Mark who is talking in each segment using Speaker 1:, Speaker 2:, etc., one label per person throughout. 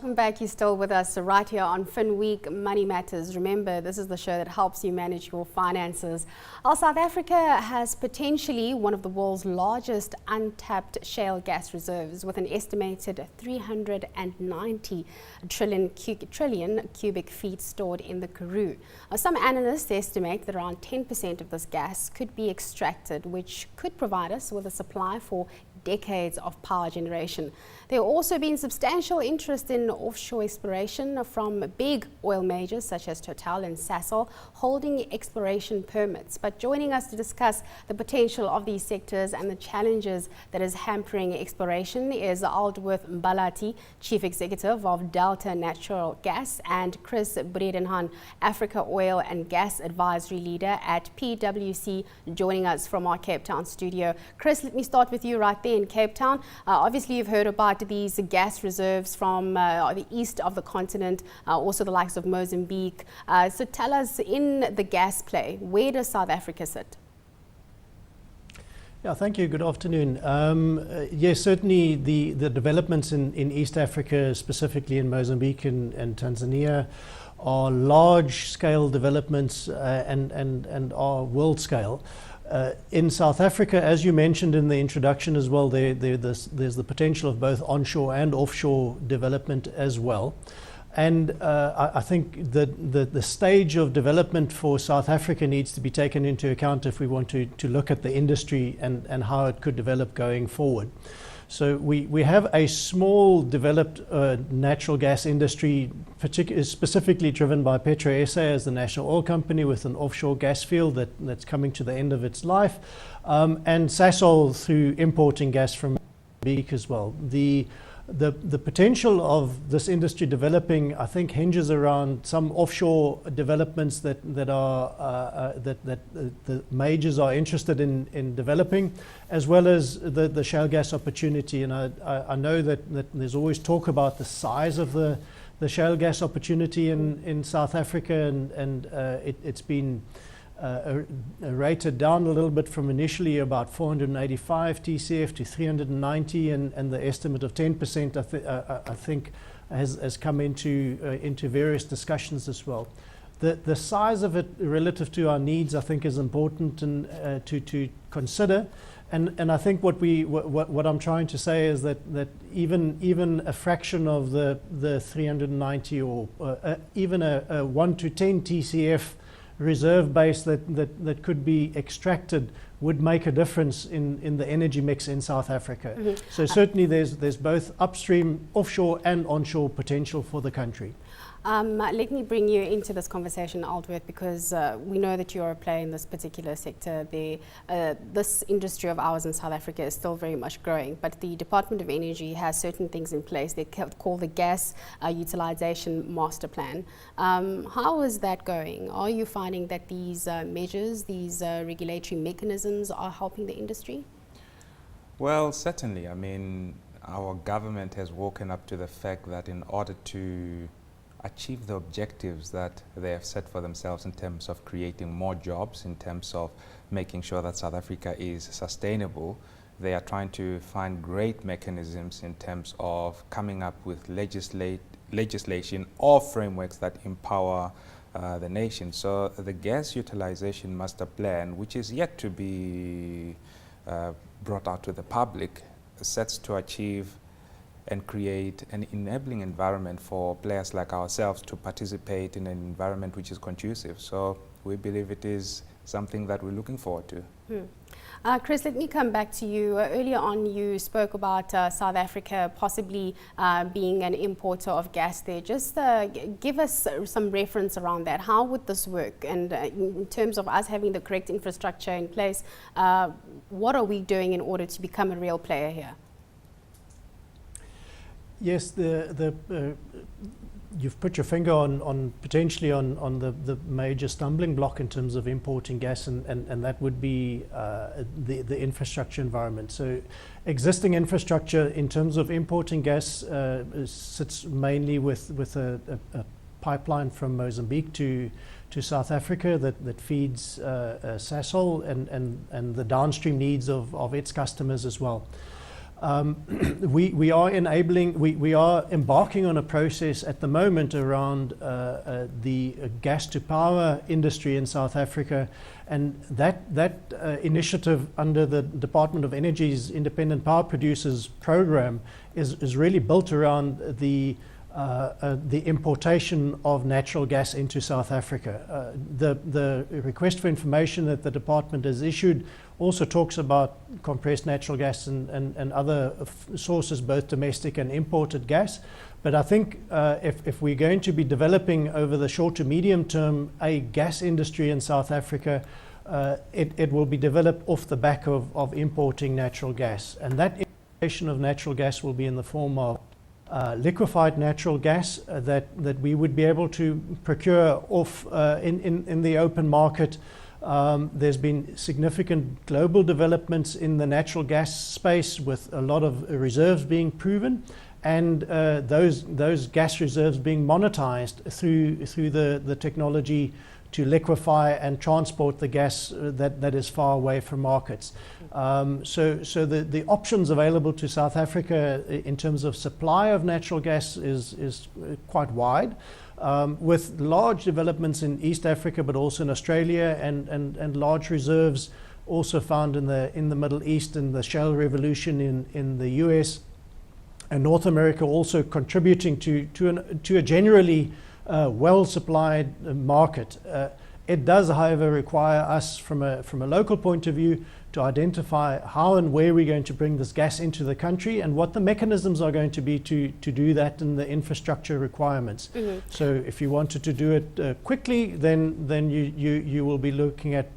Speaker 1: welcome back. You're still with us right here on Finweek Money Matters. Remember, this is the show that helps you manage your finances. South Africa has potentially one of the world's largest untapped shale gas reserves, with an estimated 390 trillion cubic feet stored in the Karoo. Some analysts estimate that around 10% of this gas could be extracted, which could provide us with a supply for decades of power generation. There have also been substantial interest in offshore exploration from big oil majors such as Total and Sasol holding exploration permits. But joining us to discuss the potential of these sectors and the challenges that is hampering exploration is Aldworth Mbalati, Chief Executive of Delta Natural Gas, and Chris Bredenhann, Africa Oil and Gas Advisory Leader at PwC, joining us from our Cape Town studio. Chris, let me start with you right there in Cape Town. Obviously, you've heard about these gas reserves from the east of the continent, also the likes of Mozambique. So tell us, in the gas play, where does South Africa sit?
Speaker 2: Yeah, thank you. Good afternoon. Yes, certainly the developments in East Africa, specifically in Mozambique and Tanzania, are large-scale developments and are world-scale. In South Africa, as you mentioned in the introduction as well, there's the potential of both onshore and offshore development as well. And I think that the stage of development for South Africa needs to be taken into account if we want to look at the industry and how it could develop going forward. So we have a small developed natural gas industry, specifically driven by PetroSA as the national oil company, with an offshore gas field that's coming to the end of its life, and Sasol through importing gas from Mozambique as well. The potential of this industry developing, I think, hinges around some offshore developments that the majors are interested in developing, as well as the shale gas opportunity. And I know that there's always talk about the size of the shale gas opportunity in South Africa, and it's been rated down a little bit from initially about 485 TCF to 390, and the estimate of 10% I think has come into various discussions as well. The size of it relative to our needs, I think, is important and to consider. And I think what I'm trying to say is that even a fraction of the 390 or even a 1 to 10 TCF reserve base that could be extracted would make a difference in the energy mix in South Africa. Mm-hmm. So certainly there's both upstream, offshore and onshore potential for the country.
Speaker 1: Let me bring you into this conversation, Aldworth, because we know that you're a player in this particular sector. This industry of ours in South Africa is still very much growing, but the Department of Energy has certain things in place they call the Gas Utilization Master Plan. How is that going? Are you finding that these measures, these regulatory mechanisms are helping the industry?
Speaker 3: Well, certainly. I mean, our government has woken up to the fact that in order to achieve the objectives that they have set for themselves in terms of creating more jobs, in terms of making sure that South Africa is sustainable, they are trying to find great mechanisms in terms of coming up with legislation or frameworks that empower the nation. So the Gas Utilization Master Plan, which is yet to be brought out to the public, sets to achieve and create an enabling environment for players like ourselves to participate in an environment which is conducive. So we believe it is something that we're looking forward to.
Speaker 1: Chris, let me come back to you. Earlier on, you spoke about South Africa possibly being an importer of gas there. Just give us some reference around that. How would this work? And in terms of us having the correct infrastructure in place, what are we doing in order to become a real player here?
Speaker 2: Yes, you've put your finger on potentially on the major stumbling block in terms of importing gas, and that would be the infrastructure environment. So existing infrastructure in terms of importing gas sits mainly with a pipeline from Mozambique to South Africa that feeds Sasol and the downstream needs of its customers as well. we are embarking on a process at the moment around the gas to power industry in South Africa, and that initiative under the Department of Energy's Independent Power Producers Program is really built around the importation of natural gas into South Africa. The request for information that the department has issued also talks about compressed natural gas and other sources, both domestic and imported gas. But I think if we're going to be developing over the short to medium term a gas industry in South Africa, it will be developed off the back of importing natural gas. And that importation of natural gas will be in the form of liquefied natural gas that we would be able to procure off in the open market. There's been significant global developments in the natural gas space with a lot of reserves being proven, and those gas reserves being monetized through the technology to liquefy and transport the gas that is far away from markets. So the options available to South Africa in terms of supply of natural gas is quite wide, with large developments in East Africa, but also in Australia, and large reserves also found in the Middle East, and the shale revolution in the US and North America, also contributing to a generally well-supplied market. It does, however, require us from a local point of view to identify how and where we're going to bring this gas into the country, and what the mechanisms are going to be to do that, and the infrastructure requirements. Mm-hmm. So if you wanted to do it quickly, then you will be looking at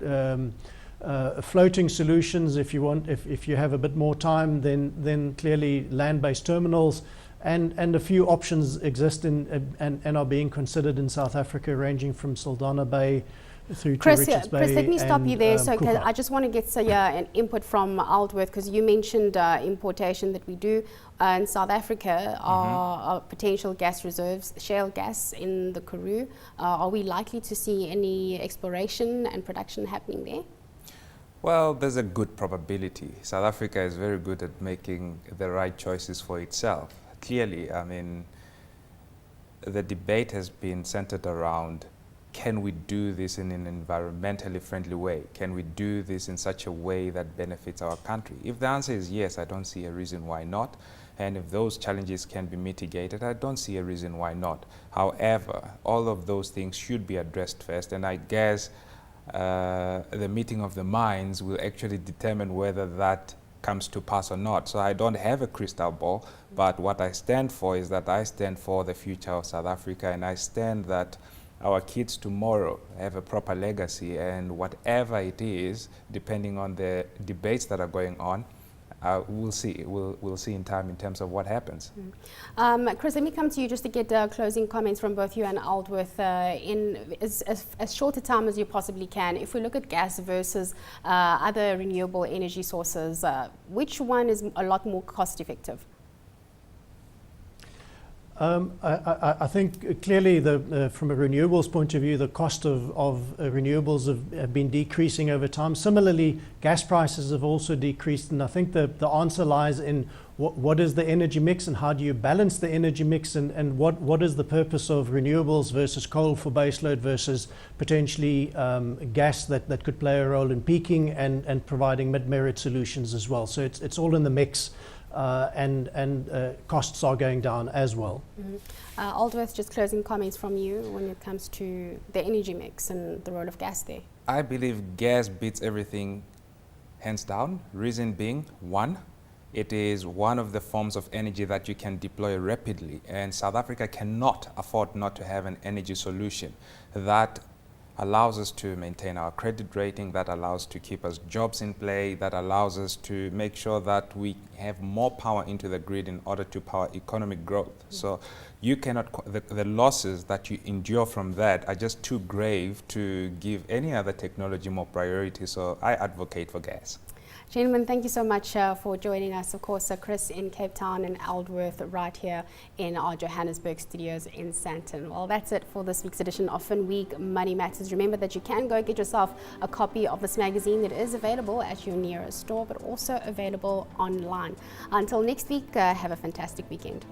Speaker 2: floating solutions. If you have a bit more time, then clearly land-based terminals. And a few options exist and are being considered in South Africa, ranging from Saldanha Bay through to Richards Bay.
Speaker 1: Chris, let me stop you there. So I just want to get an input from Aldworth, because you mentioned importation that we do in South Africa are potential gas reserves, shale gas in the Karoo. Are we likely to see any exploration and production happening there?
Speaker 3: Well, there's a good probability. South Africa is very good at making the right choices for itself. Clearly, I mean, the debate has been centered around, can we do this in an environmentally friendly way? Can we do this in such a way that benefits our country? If the answer is yes, I don't see a reason why not. And if those challenges can be mitigated, I don't see a reason why not. However, all of those things should be addressed first, and I guess the meeting of the minds will actually determine whether that comes to pass or not. So I don't have a crystal ball, but what I stand for is that I stand for the future of South Africa, and I stand that our kids tomorrow have a proper legacy, and whatever it is, depending on the debates that are going on, we'll see. We'll see in time in terms of what happens.
Speaker 1: Chris, let me come to you just to get closing comments from both you and Aldworth in as short a time as you possibly can. If we look at gas versus other renewable energy sources, which one is a lot more cost effective?
Speaker 2: I think clearly from a renewables point of view, the cost of renewables have been decreasing over time. Similarly, gas prices have also decreased, and I think the answer lies in what is the energy mix, and how do you balance the energy mix, and what is the purpose of renewables versus coal for baseload versus potentially gas that could play a role in peaking and providing mid-merit solutions as well. So it's all in the mix. And costs are going down as well.
Speaker 1: Aldworth, just closing comments from you when it comes to the energy mix and the role of gas there.
Speaker 3: I believe gas beats everything hands down. Reason being, one, it is one of the forms of energy that you can deploy rapidly, and South Africa cannot afford not to have an energy solution that allows us to maintain our credit rating, that allows to keep us jobs in play, that allows us to make sure that we have more power into the grid in order to power economic growth. So you cannot, the losses that you endure from that are just too grave to give any other technology more priority. So I advocate for gas.
Speaker 1: Gentlemen, thank you so much for joining us. Of course, Chris in Cape Town and Aldworth right here in our Johannesburg studios in Sandton. Well, that's it for this week's edition of Finweek Money Matters. Remember that you can go get yourself a copy of this magazine. It is available at your nearest store, but also available online. Until next week, have a fantastic weekend.